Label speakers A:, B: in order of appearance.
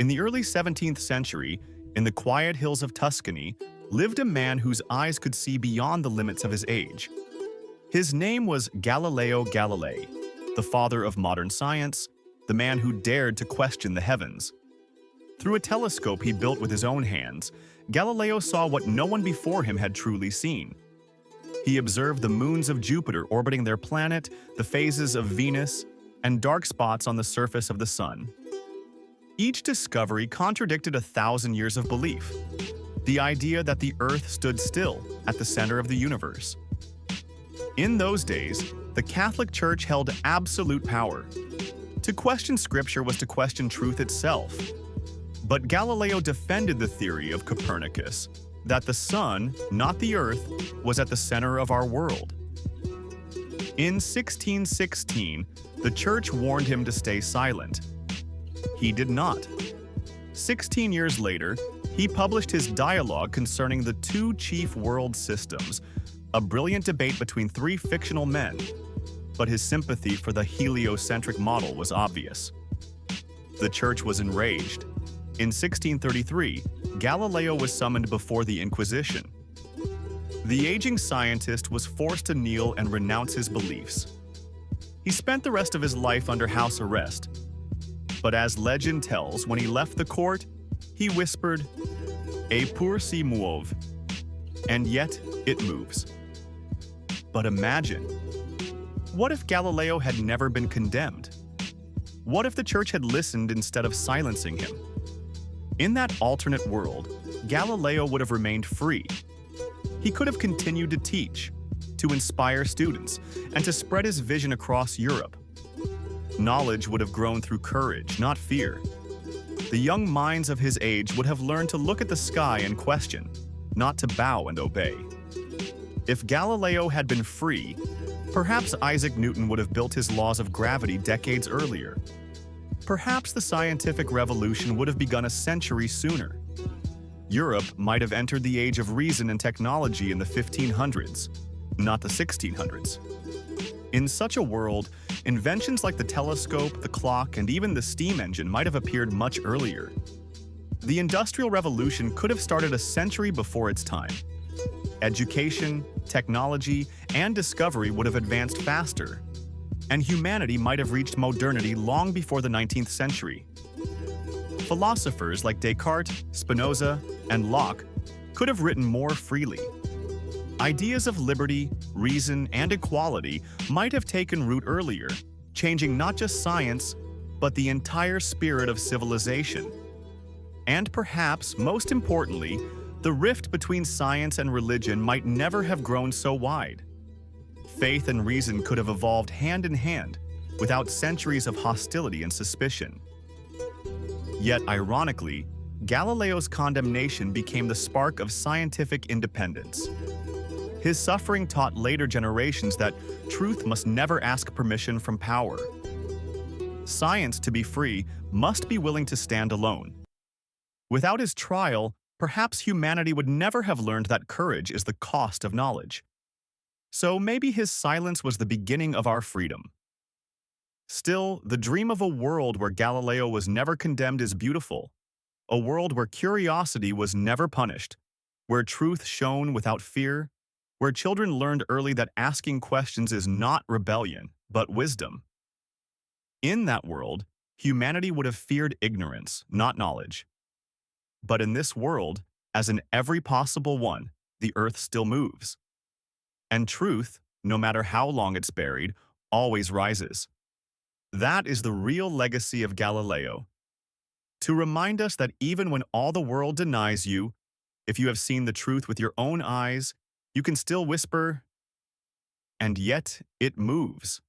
A: In the early 17th century, in the quiet hills of Tuscany, lived a man whose eyes could see beyond the limits of his age. His name was Galileo Galilei, the father of modern science, the man who dared to question the heavens. Through a telescope he built with his own hands, Galileo saw what no one before him had truly seen. He observed the moons of Jupiter orbiting their planet, the phases of Venus, and dark spots on the surface of the sun. Each discovery contradicted 1,000 years of belief, the idea that the Earth stood still at the center of the universe. In those days, the Catholic Church held absolute power. To question Scripture was to question truth itself. But Galileo defended the theory of Copernicus, that the sun, not the Earth, was at the center of our world. In 1616, the Church warned him to stay silent. He did not. 16 years later, he published his dialogue concerning the two chief world systems, a brilliant debate between three fictional men, but his sympathy for the heliocentric model was obvious. The Church was enraged. In 1633, Galileo was summoned before the Inquisition. The aging scientist was forced to kneel and renounce his beliefs. He spent the rest of his life under house arrest. But as legend tells, when he left the court, he whispered, "Et pour si muove," and yet it moves. But imagine, what if Galileo had never been condemned? What if the Church had listened instead of silencing him? In that alternate world, Galileo would have remained free. He could have continued to teach, to inspire students, and to spread his vision across Europe. Knowledge would have grown through courage, not fear. The young minds of his age would have learned to look at the sky and question, not to bow and obey. If Galileo had been free, perhaps Isaac Newton would have built his laws of gravity decades earlier. Perhaps the scientific revolution would have begun a century sooner. Europe might have entered the age of reason and technology in the 1500s, not the 1600s. In such a world, inventions like the telescope, the clock, and even the steam engine might have appeared much earlier. The Industrial Revolution could have started a century before its time. Education, technology, and discovery would have advanced faster, and humanity might have reached modernity long before the 19th century. Philosophers like Descartes, Spinoza, and Locke could have written more freely. Ideas of liberty, reason, and equality might have taken root earlier, changing not just science, but the entire spirit of civilization. And perhaps, most importantly, the rift between science and religion might never have grown so wide. Faith and reason could have evolved hand in hand, without centuries of hostility and suspicion. Yet, ironically, Galileo's condemnation became the spark of scientific independence. His suffering taught later generations that truth must never ask permission from power. Science, to be free, must be willing to stand alone. Without his trial, perhaps humanity would never have learned that courage is the cost of knowledge. So maybe his silence was the beginning of our freedom. Still, the dream of a world where Galileo was never condemned is beautiful. A world where curiosity was never punished, where truth shone without fear, where children learned early that asking questions is not rebellion, but wisdom. In that world, humanity would have feared ignorance, not knowledge. But in this world, as in every possible one, the earth still moves. And truth, no matter how long it's buried, always rises. That is the real legacy of Galileo. To remind us that even when all the world denies you, if you have seen the truth with your own eyes, you can still whisper, "And yet it moves."